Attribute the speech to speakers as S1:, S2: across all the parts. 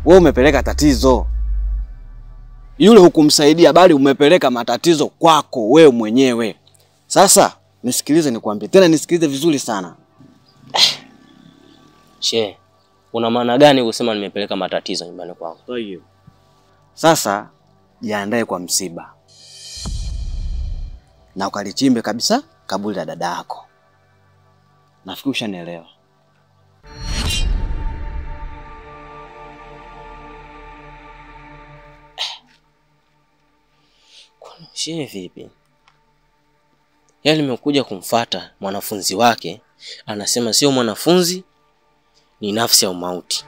S1: Wewe umepeleka tatizo. Yule hukumsaidia bali umepeleka matatizo kwako wewe mwenyewe. Sasa nisikilize nikwambie. Tena nisikilize vizuri sana.
S2: She, una maana gani kusema nimepeleka matatizo nyumbani kwangu?
S1: Sasa jiandae kwa msiba. Na ukalichimbe kabisa kaburi la dada yako. Nafikiri ushanielewa.
S2: She vipi? Yaani nimekuja kumfuata mwanafunzi wake, anasema sio mwanafunzi, ni nafsi ya umauti.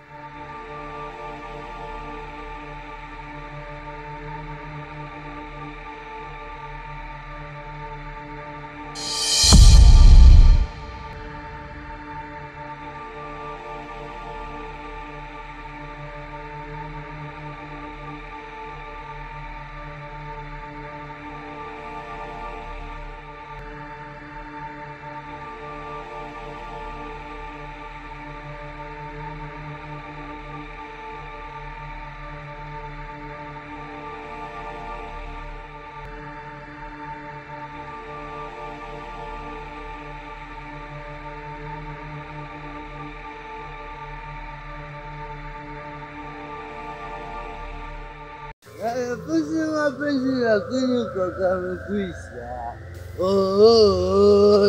S3: Mapenzi lakini kaka amekwisha.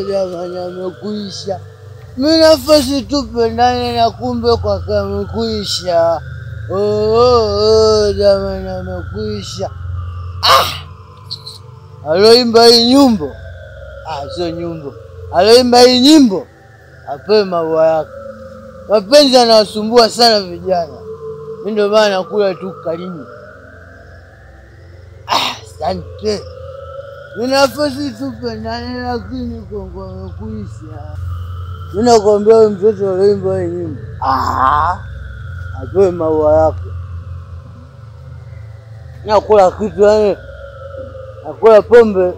S3: Jamani amekwisha. Mimi nafasi tupendane na kumbe kaka amekwisha. Jamani amekwisha. Aloimba hii nyimbo. Sio nyimbo. Aloimba hii nyimbo. Apewe maua yake. Mapenzi yanawasumbua sana vijana. Mimi ndio maana nakula tu kalini. Asante. Ninafasi tupendane lakini Kongo amekwisha. Mimi nakwambia wewe mtoto aloimba hii nyimbo. Apewe maua yake. Nakula kitu yani. Nakula pombe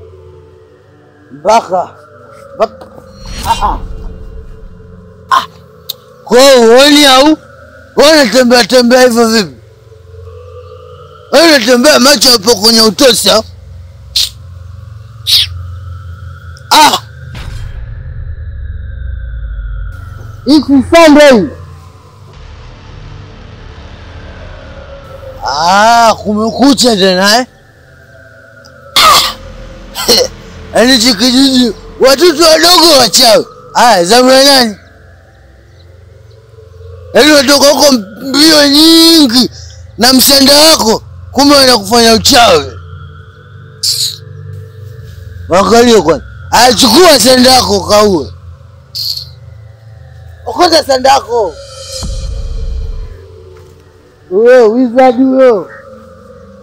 S3: mpaka Kwa uoni au? Wewe tembea hivyo vipi? Wewe tembea macho hapo kwenye utosi au? Iki Sunday. Kumekucha tena Yaani kijiji watoto wadogo wachawi. Zamu ya nani? Yaani watoka huko mbio nyingi na msanda wako kumbe wanakufanya uchawi. Wangalie kwanza. Chukua sanda yako kaue. Okoza sanda yako. Wewe wizard wewe.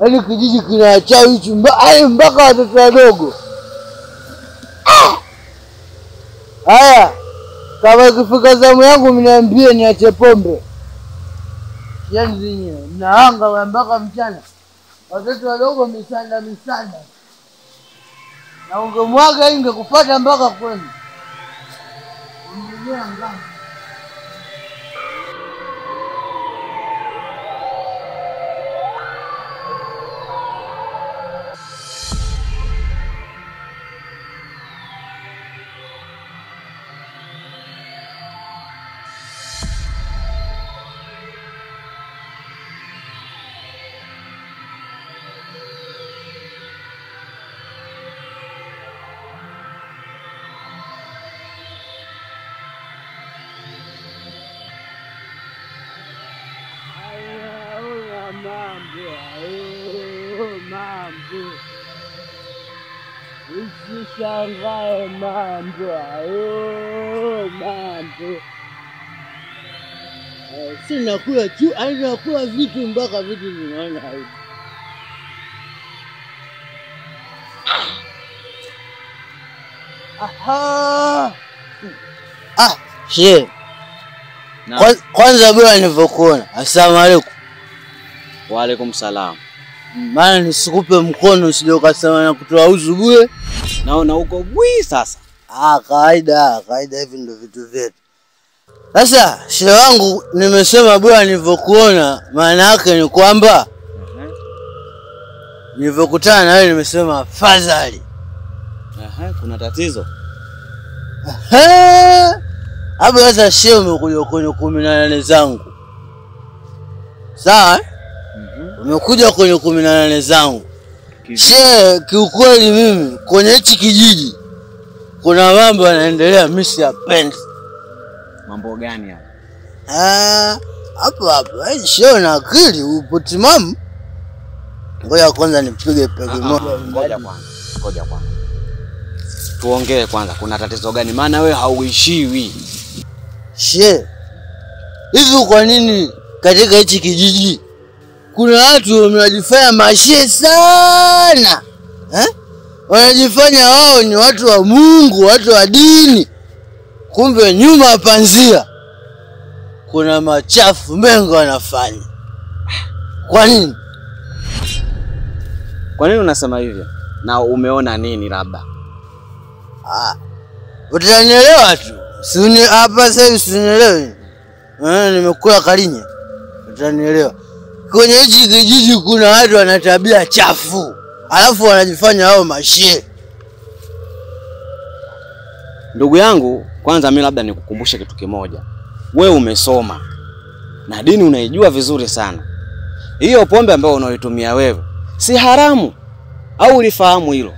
S3: Yaani kijiji kina wachawi hichi mpaka watoto wadogo. Haya, kama ikifika zamu yangu mniambie niache pombe. Yaani zinyewe, mnaanga mpaka mchana. Watoto wadogo misanda. Na ungemwaga ingekupata mpaka kwenu. Mnijua ngani. Mambo. Usishangae mambo. Mambo. Sina kula tu, nakula vitu mpaka vitu vinaona hivi. She. Kwanza bwana nilivyokuona. Asalamu alaykum.
S1: Wa alaykum salam.
S3: Maana nisikupe mkono usije ukasema na kutoa uzu bure.
S1: Naona uko bwi sasa.
S3: Kawaida hivi ndio vitu vyetu. Sasa shehe wangu, nimesema bwana nilivyokuona, maana yake ni kwamba nilivyokutana na wewe nimesema afadhali.
S1: Kuna tatizo?
S3: Hapo sasa shehe umekuja kwenye 18 zangu. Sawa? Umekuja kwenye 18 zangu. Shehe, kiukweli mimi kwenye hichi kijiji kuna mambo yanaendelea mimi siyapendi.
S1: Mambo gani hapo?
S3: Hapo shehe na akili upo timamu. Ngoja kwanza nipige pege moja.
S1: Ngoja kwanza. Tuongee kwanza, kuna tatizo gani? Maana wewe hauishiwi.
S3: Shehe, hivi kwa nini katika hichi kijiji kuna watu wanajifanya mashehe sana? Wanajifanya wao ni watu wa Mungu, watu wa dini. Kumbe nyuma panzia kuna machafu mengi wanafanya. Kwa nini?
S1: Kwa nini unasema hivyo? Na umeona nini labda?
S3: Utanielewa tu. Sini hapa sasa usinielewe. Nimekula kalinya. Utanielewa. Kwenye hichi kijiji kuna watu wana tabia chafu. Alafu wanajifanya wao mashehe.
S1: Ndugu yangu, kwanza mimi labda nikukumbushe kitu kimoja. Wewe umesoma na dini unaijua vizuri sana. Hiyo pombe ambayo unaitumia wewe si haramu au ulifahamu hilo?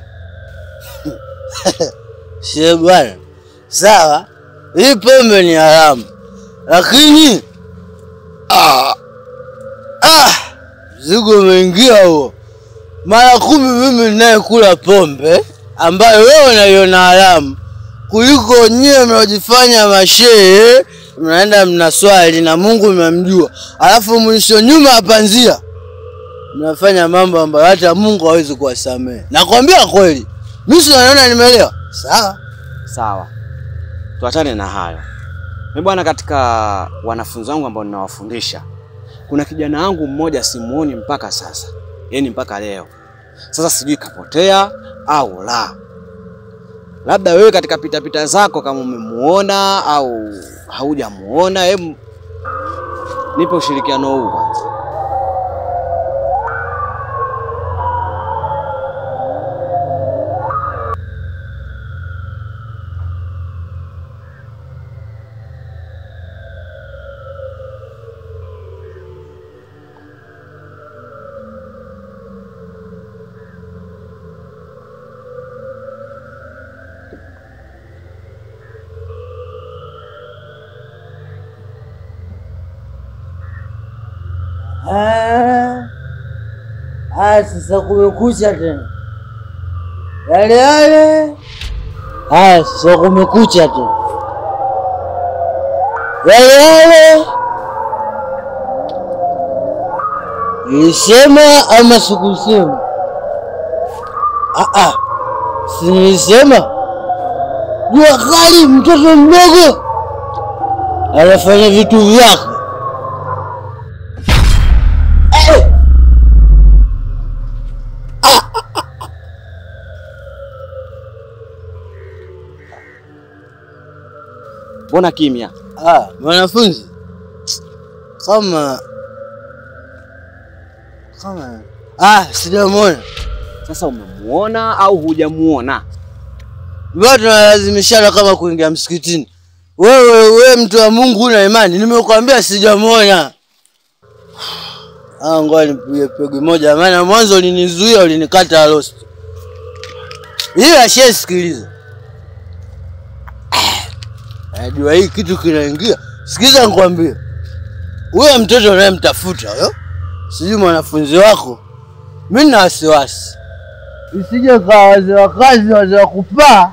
S3: Shehe bwana, sawa, hii pombe ni haramu. Lakini zigo umeingia huo. Mara 10 mimi ninayekula pombe ambayo wewe unaiona haramu kuliko nyewe mnajifanya mashehe, mnaenda mnaswali na Mungu mmemjua. Alafu mwisho nyuma apanzia mnafanya mambo ambayo hata Mungu hawezi kuwasamehe. Nakwambia kweli. Mimi naona nimeelewa.
S1: Sawa. Tuachane na hayo. Mimi bwana, katika wanafunzi wangu ambao ninawafundisha, kuna kijana wangu mmoja simuoni mpaka sasa. Yaani mpaka leo. Sasa sijui kapotea au la. Labda wewe katika pita zako kama umemuona au haujamuona, hebu nipe ushirikiano huu kwanza.
S3: Sasa kumekucha tena. Yale. Sasa kumekucha tena. Yale. Nilisema ama sikusema? Si nilisema. Jua kali, mtoto mdogo anafanya vitu vyake.
S1: Mbona kimya?
S3: Mwanafunzi. Kama sijamuona.
S1: Sasa umemuona au hujamuona?
S3: Watu wanalazimishana kama kuingia msikitini. Wewe mtu wa Mungu una imani? Nimekuambia sijamuona. Ngoja nipige pege moja, maana mwanzo ulinizuia, ulinikata lost. Ila shehe, sikiliza. Najua hii kitu kinaingia. Sikiza nikwambie. Wewe mtoto unayemtafuta huyo, sijui mwanafunzi wako, mimi na wasiwasi isije kwa wazee wa kazi, wazee wa kupaa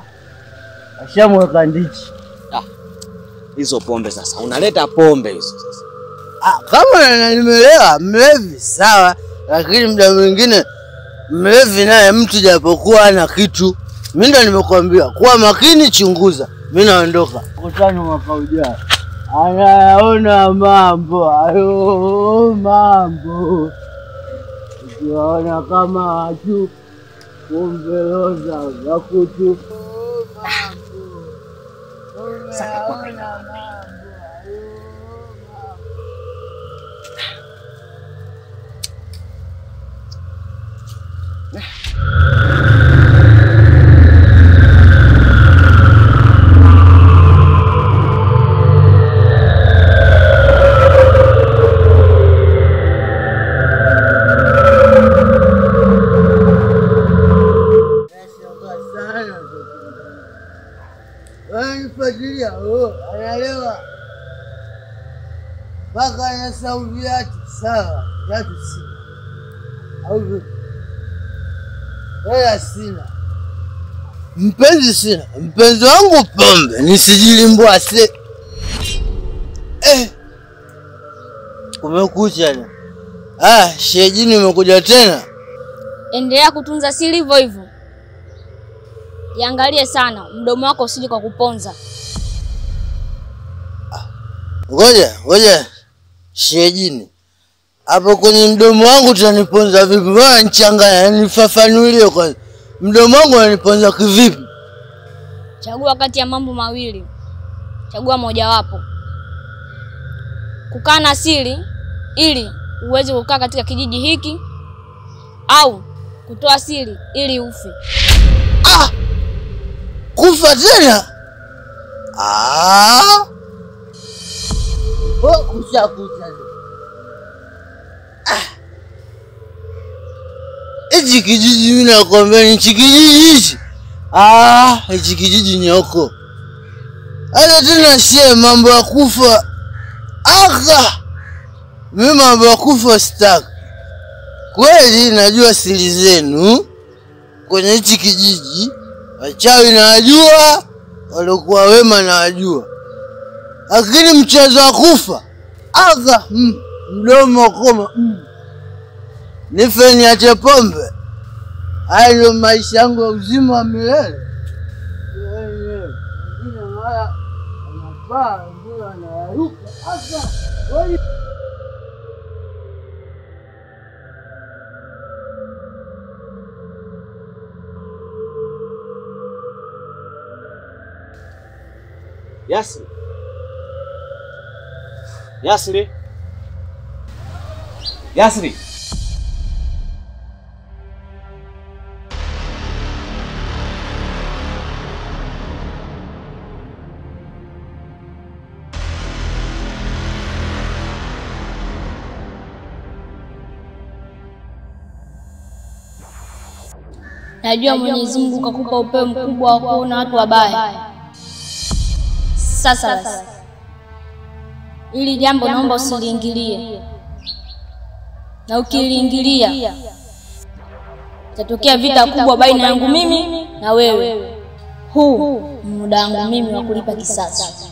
S3: ashamweka ndichi.
S1: Hizo pombe sasa. Unaleta pombe hizo sasa.
S3: Kama nimeelewa, mlevi sawa, lakini muda mwingine mlevi naye mtu japokuwa ana kitu. Mimi ndo nimekuambia kuwa makini, chunguza. Mimi naondoka. Kutano mwaka ujao. Anaona mambo mambo. Ukiona kama watu kumbeloza za kutu.
S1: Saka kwa
S3: Nifuatilia, anaelewa mpaka anasahau viatu. Sawa, viatu sina au vipi? Hela sina, mpenzi sina, mpenzi wangu pombe, nisijilimbwase. Kumekucha. Shejini umekuja tena?
S4: Endelea kutunza siri hivyo hivyo. Jiangalie sana, mdomo wako usije kwa kuponza.
S3: Ngoja. Shejini. Hapo kwenye mdomo wangu utaniponza vipi? Wewe nichanganya, nifafanulie kwanza. Mdomo wangu unaniponza kivipi?
S4: Chagua kati ya mambo mawili. Chagua moja wapo. Kukaa na siri ili uweze kukaa katika kijiji hiki, au kutoa siri ili ufe.
S3: Kufa tena? Kucha. Hichi kijiji mimi nakwambia ni kijiji hichi. Hichi kijiji nyoko. Hata tena sie mambo ya kufa. Mimi mambo ya kufa sitaki. Kweli najua siri zenu kwenye hichi kijiji. Wachawi nawajua, walikuwa wema nawajua. Lakini mchezo wa kufa, mdomo koma. Nife niache pombe. Hayo ndio maisha yangu ya uzima wa milele. Wengine mara wanapaa, wengine wanaruka.
S1: Yasri.
S4: Najua Mwenyezi Mungu kakupa upeo mkubwa wa kuona watu wabaya. Sasa basi, ili jambo naomba usiliingilie. Na ukiliingilia, itatokea vita kubwa baina yangu mimi na wewe. Huu ni muda wangu mimi wa kulipa kisasi.